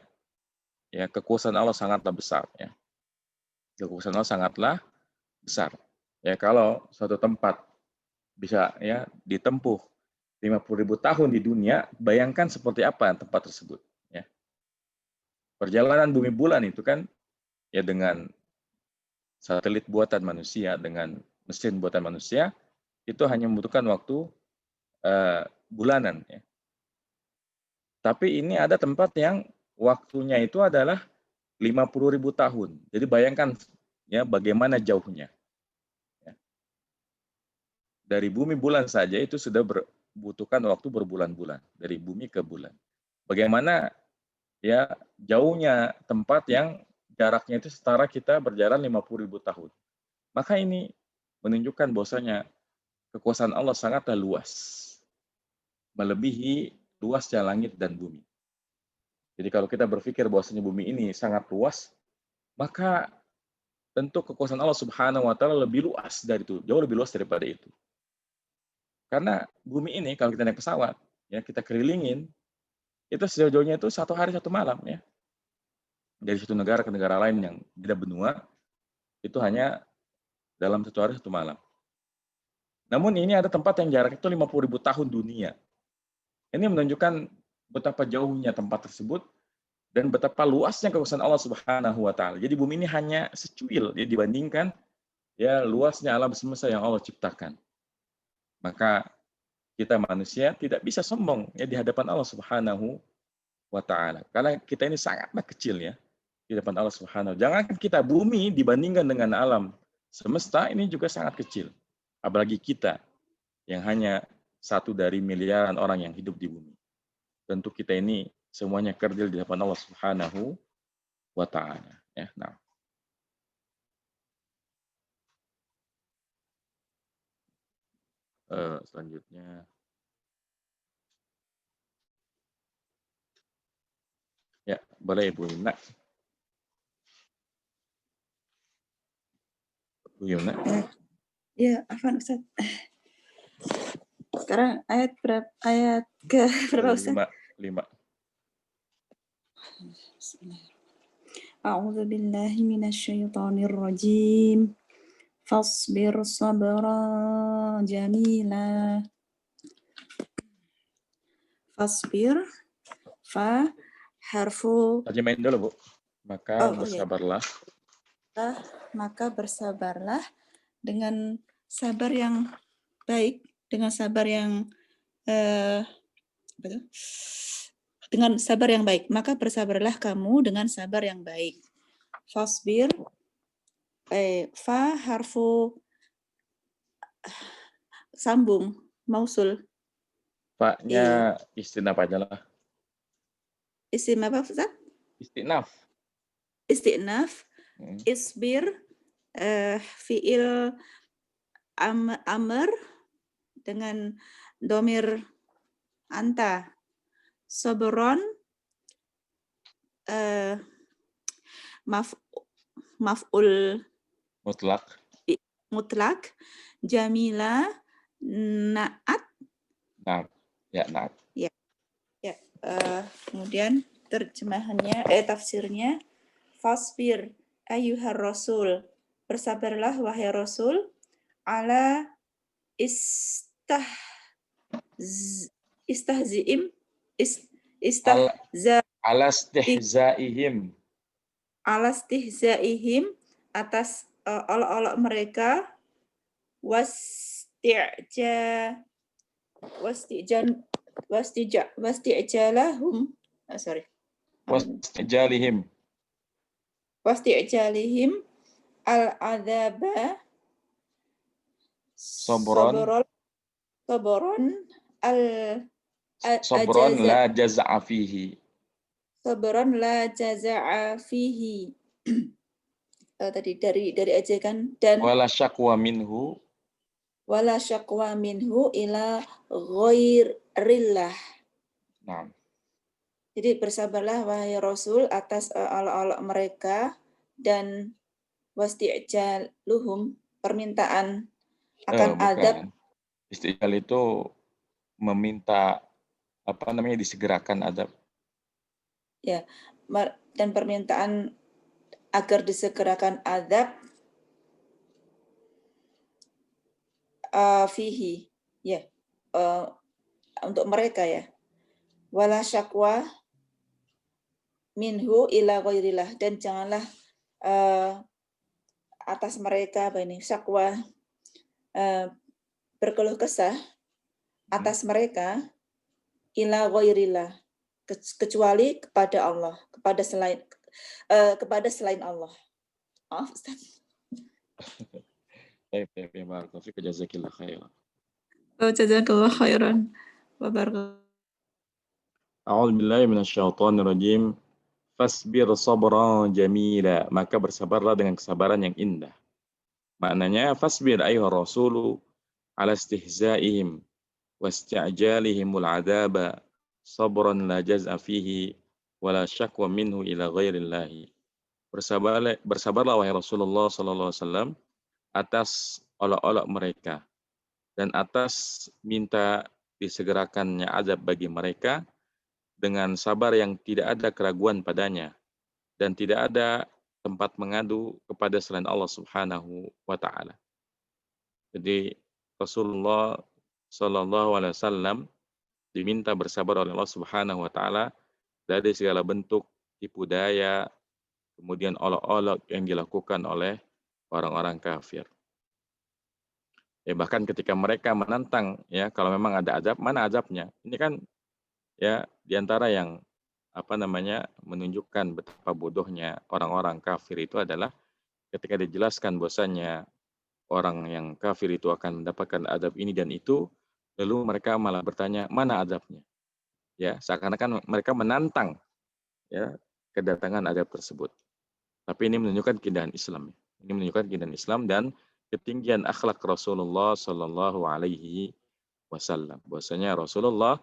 ya kekuasaan Allah sangatlah besar ya. Kekuasaan Allah sangatlah besar. Ya kalau suatu tempat bisa ya ditempuh 50.000 tahun di dunia, bayangkan seperti apa tempat tersebut ya. Perjalanan bumi bulan itu kan ya dengan satelit buatan manusia, dengan mesin buatan manusia, itu hanya membutuhkan waktu bulanan ya. Tapi ini ada tempat yang waktunya itu adalah 50.000 tahun. Jadi bayangkan ya bagaimana jauhnya. Ya. Dari bumi bulan saja itu sudah membutuhkan waktu berbulan-bulan dari bumi ke bulan. Bagaimana ya jauhnya tempat yang jaraknya itu setara kita berjalan 50.000 tahun. Maka ini menunjukkan bahwasanya kekuasaan Allah sangatlah luas. Melebihi luasnya langit dan bumi. Jadi kalau kita berpikir bahwasanya bumi ini sangat luas, maka tentu kekuasaan Allah Subhanahu wa taala lebih luas dari itu, jauh lebih luas daripada itu. Karena bumi ini kalau kita naik pesawat, ya kita kelilingin, itu sejauh-jauhnya itu 1 hari 1 malam ya. Dari satu negara ke negara lain yang beda benua, itu hanya dalam 1 hari 1 malam. Namun ini ada tempat yang jaraknya itu 50.000 tahun dunia. Ini menunjukkan betapa jauhnya tempat tersebut dan betapa luasnya kekuasaan Allah Subhanahu wa taala. Jadi bumi ini hanya secuil ya, dibandingkan ya luasnya alam semesta yang Allah ciptakan. Maka kita manusia tidak bisa sombong ya di hadapan Allah Subhanahu wa taala. Karena kita ini sangatlah kecil ya di hadapan Allah Subhanahu. Jangan kita bumi dibandingkan dengan alam semesta ini juga sangat kecil. Apalagi kita yang hanya 1 dari miliaran orang yang hidup di bumi. Tentu kita ini semuanya kerdil di hadapan Allah Subhanahu wa taala ya. Nah. Selanjutnya ya, boleh Ibu Yumna. Bu Yumna. Ya, afwan Ustaz. Sekarang ayat ke berapa Ustaz? 5. A'udzu billahi minasyaitonir rajim. Fasbir sabran jamila. Fasbir fa harfu Terjemahin dulu, Bu. Maka bersabarlah. Maka bersabarlah dengan sabar yang baik, dengan sabar yang dengan sabar yang baik. Maka bersabarlah kamu dengan sabar yang baik. Fasbir fa harfu sambung mausul. Fa-nya istinaf aja lah. Isim apa Ustaz? Istinaf. Istinaf. Isbir fiil amr dengan domir anta. Sabron maf'ul mutlak. Jamila naat. Naat. Ya. Kemudian terjemahannya tafsirnya fasbir ayyuhar rasul, bersabarlah wahai rasul, ala istihzaihim atas olok-olok mereka, wasti'jalihim al-adzaba sabron la jaza'a fihi. Sabron la jaza'a fihi. Tadi dari ajakan dan wala syaqwa minhu ila ghairillah. Nah. Jadi bersabarlah wahai Rasul atas olok-olok mereka dan wasti'jaluhum, permintaan akan adab. Isti'jal itu meminta disegerakan adab. Ya, dan permintaan agar disegerakan adab fihi, ya, untuk mereka ya. Wala syakwa minhu ila ghairillah, dan janganlah atas mereka syakwa, berkeluh kesah atas mereka ila ghairillah, kecuali kepada Allah, kepada selain Allah. Maaf, Ustaz. Baik, ya barakallahu fiik, jazakillah khairan. Jazakallah khairan. Wa barakallahu. A'udzu billahi minasyaitonir rajim. Fasbir sabran jamila, maka bersabarlah dengan kesabaran yang indah. Maknanya fasbir ayyuhar rasulu ala istihza'ihim wasti'jalihimul adaba sabran la jaz'a fihi wala syakwa minhu ila ghairillahi. Bersabarlah wahai Rasulullah sallallahu alaihi wasallam atas olok-olok mereka dan atas minta disegerakannya azab bagi mereka dengan sabar yang tidak ada keraguan padanya dan tidak ada tempat mengadu kepada selain Allah Subhanahu wa taala. Jadi Rasulullah sallallahu alaihi wasallam diminta bersabar oleh Allah Subhanahu wa taala dari segala bentuk tipu daya, kemudian olok-olok yang dilakukan oleh orang-orang kafir. Ya, bahkan ketika mereka menantang, ya, kalau memang ada azab, mana azabnya? Ini kan ya diantara yang menunjukkan betapa bodohnya orang-orang kafir itu adalah ketika dijelaskan bahwasanya orang yang kafir itu akan mendapatkan azab ini dan itu, lalu mereka malah bertanya mana azabnya? Ya, seakan-akan mereka menantang ya kedatangan azab tersebut. Tapi ini menunjukkan keindahan Islam. Ini menunjukkan keindahan Islam dan ketinggian akhlak Rasulullah Shallallahu Alaihi Wasallam. Bahwasanya Rasulullah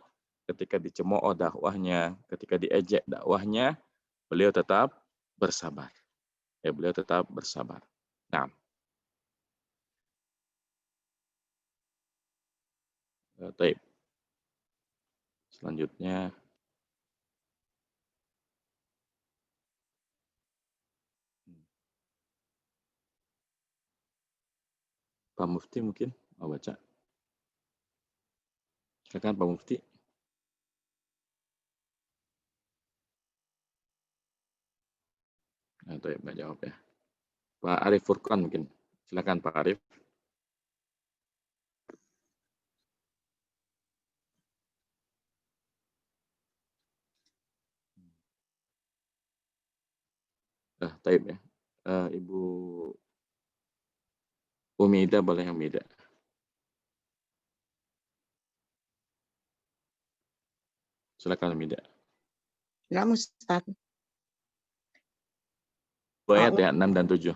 ketika dicemooh dakwahnya, ketika diejek dakwahnya, beliau tetap bersabar. Ya, beliau tetap bersabar. Nah, baik. Selanjutnya, Pak Mufti mungkin mau baca. Silakan Pak Mufti. Nah, itu ya, jawab ya. Pak Arif Furqan mungkin. Silakan Pak Arif. Taib ya. Ibu Umida boleh yang Umida. Silakan Umida. Nah, Ustaz. Ayat ya 6 dan 7.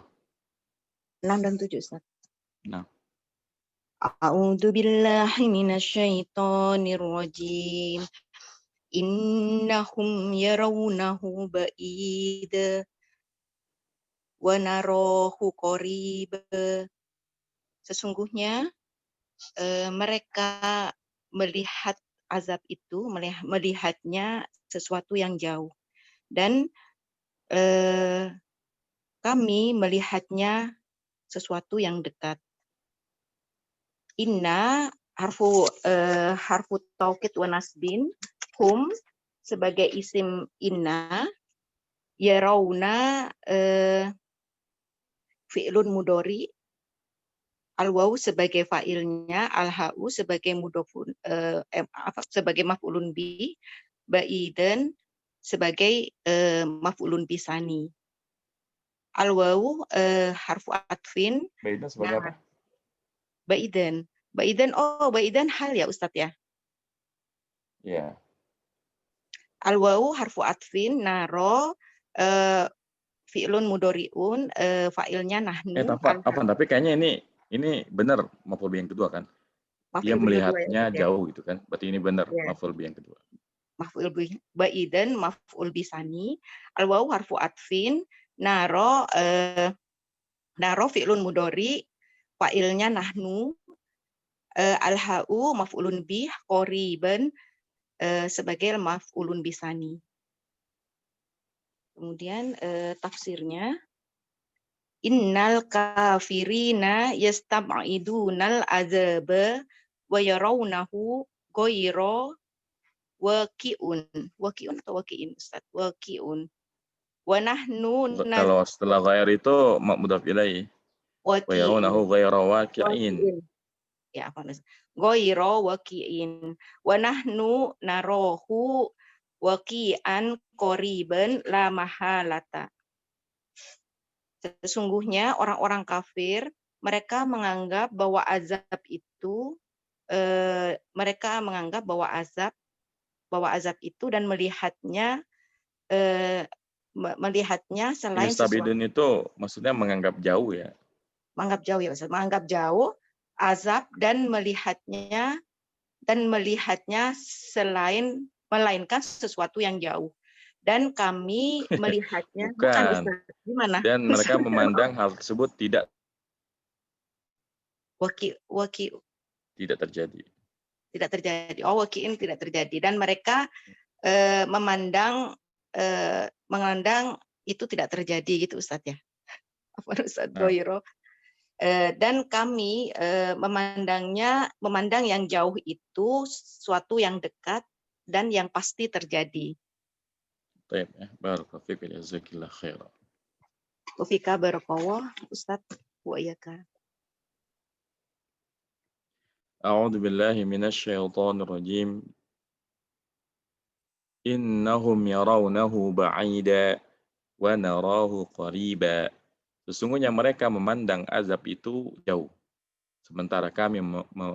6 dan 7, Ustaz. Nah. A'udzu billahi minasyaitonir rajim. Innahum yarawnahu ba'id wa narahu qarib. Sesungguhnya mereka melihat azab itu, melihatnya sesuatu yang jauh. Dan kami melihatnya sesuatu yang dekat. Inna harfu taukid wa nasbin, hum sebagai isim inna, yarawna fi'lun mudhari, al-waw sebagai fa'ilnya, al-ha'u sebagai mudhofun sebagai maf'ulun bi, ba'idan sebagai maf'ulun bisani. Al-waw harfu atfin. Ba'idan sebagai apa? Ba'idan. Ba'idan hal ya Ustadz ya? Iya. Al-waw harfu atfin, naro fi'lun mudhari'un, fa'ilnya nahnu. Tapi kayaknya ini benar maf'ul bi yang kedua kan? Dia melihatnya jauh gitu kan? Berarti ini benar maf'ul bi yang kedua. Maf'ul bi ba'idan maf'ul bisani. Al-waw harfu atfin, naro fi'lun mudhari, fa'ilnya nahnu, al-ha'u maf'ulun bih, qoriban sebagai maf'ulun bisani. Kemudian tafsirnya, innal kafirina yastab'idunal azaba wa yarawnahu ghayra waqi'un. Waqi'un atau waqi'in Ustaz? Waqi'un. Wa nahnu kalau setelah ghair itu mudhaf ilaih. Wa yarawnahu ghayra waqi'in. Ya, apa Ghayra waqi'in. Wa nahnu narahu waqi'an qoriban la mahalata. Sesungguhnya orang-orang kafir mereka menganggap bahwa azab itu itu dan melihatnya selain sesuatu. Yastabidun itu maksudnya menganggap jauh ya. Menganggap jauh ya Ustaz. Menganggap jauh azab dan melihatnya melainkan sesuatu yang jauh. Dan kami melihatnya bukan Ustaz. Gimana? Dan mereka memandang hal tersebut tidak tidak terjadi. Tidak terjadi. Oh, waqi'in tidak terjadi. Dan mereka memandang itu tidak terjadi gitu Ustaz ya. Apa Ustaz Doiro? Dan kami memandang yang jauh itu suatu yang dekat dan yang pasti terjadi. Baik, barakallahu fiik, jazakillah khairan. Wa fika barakallah Ustaz wa iyyaka. A'udzu billahi minasy syaithanir rajim. Innahum yarawnahu ba'ida wa narahu qariba. Sesungguhnya mereka memandang azab itu jauh, sementara kami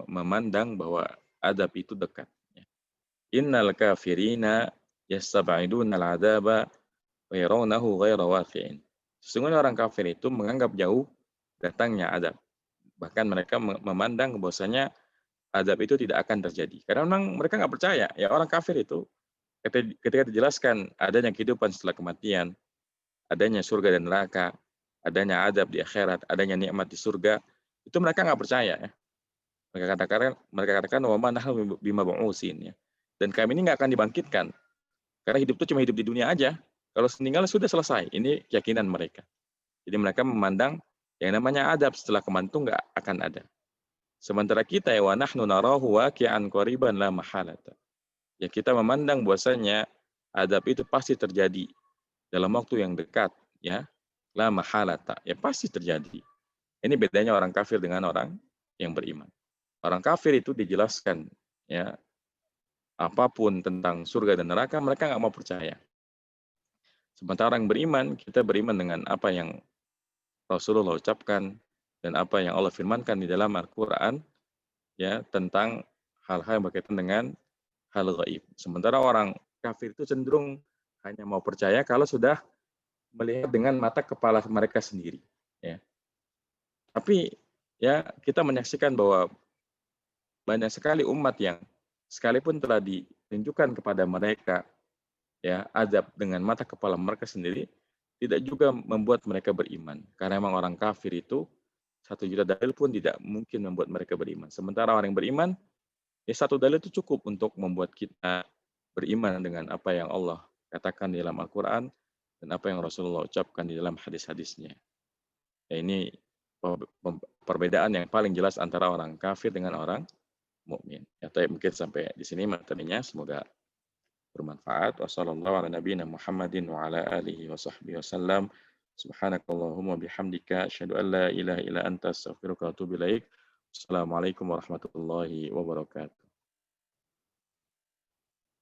memandang bahwa azab itu dekat. Innal kafirina yastab'iduna al-'adzaba wa yarawnahu ghaira waqi'in. Sesungguhnya orang kafir itu menganggap jauh datangnya azab. Bahkan mereka memandang bahwasanya azab itu tidak akan terjadi. Karena memang mereka nggak percaya. Ya, orang kafir itu ketika dijelaskan adanya kehidupan setelah kematian, adanya surga dan neraka, adanya azab di akhirat, adanya nikmat di surga, itu mereka nggak percaya. Ya. Mereka katakan wa ma nahnu bimab'utsin, ya. Dan kami ini nggak akan dibangkitkan. Karena hidup itu cuma hidup di dunia aja. Kalau meninggal sudah selesai. Ini keyakinan mereka. Jadi mereka memandang yang namanya azab setelah kematian nggak akan ada. Sementara kita ya wa nahnu narahu waqi'an qariban la mahalata. Ya kita memandang bahwasanya azab itu pasti terjadi dalam waktu yang dekat, ya. La mahalata, ya pasti terjadi. Ini bedanya orang kafir dengan orang yang beriman. Orang kafir itu dijelaskan, ya, apapun tentang surga dan neraka mereka nggak mau percaya. Sementara orang beriman, kita beriman dengan apa yang Rasulullah ucapkan dan apa yang Allah firmankan di dalam Al-Quran, ya, tentang hal-hal yang berkaitan dengan hal gaib. Sementara orang kafir itu cenderung hanya mau percaya kalau sudah melihat dengan mata kepala mereka sendiri. Ya. Tapi ya kita menyaksikan bahwa banyak sekali umat yang sekalipun telah ditunjukkan kepada mereka ya azab dengan mata kepala mereka sendiri, tidak juga membuat mereka beriman. Karena memang orang kafir itu 1 juta dalil pun tidak mungkin membuat mereka beriman. Sementara orang yang beriman, ya 1 dalil itu cukup untuk membuat kita beriman dengan apa yang Allah katakan di dalam Al-Quran dan apa yang Rasulullah ucapkan di dalam hadis-hadisnya. Ya, ini perbedaan yang paling jelas antara orang kafir dengan orang mukmin. Ya, tapi mungkin sampai di sini materinya, semoga bermanfaat. Wassalamualaikum warahmatullahi wabarakatuh. Subhanakallahumma bihamdika asyhadu an la ilaha illa anta astaghfiruka wa atubu ilaik. Assalamualaikum warahmatullahi wabarakatuh.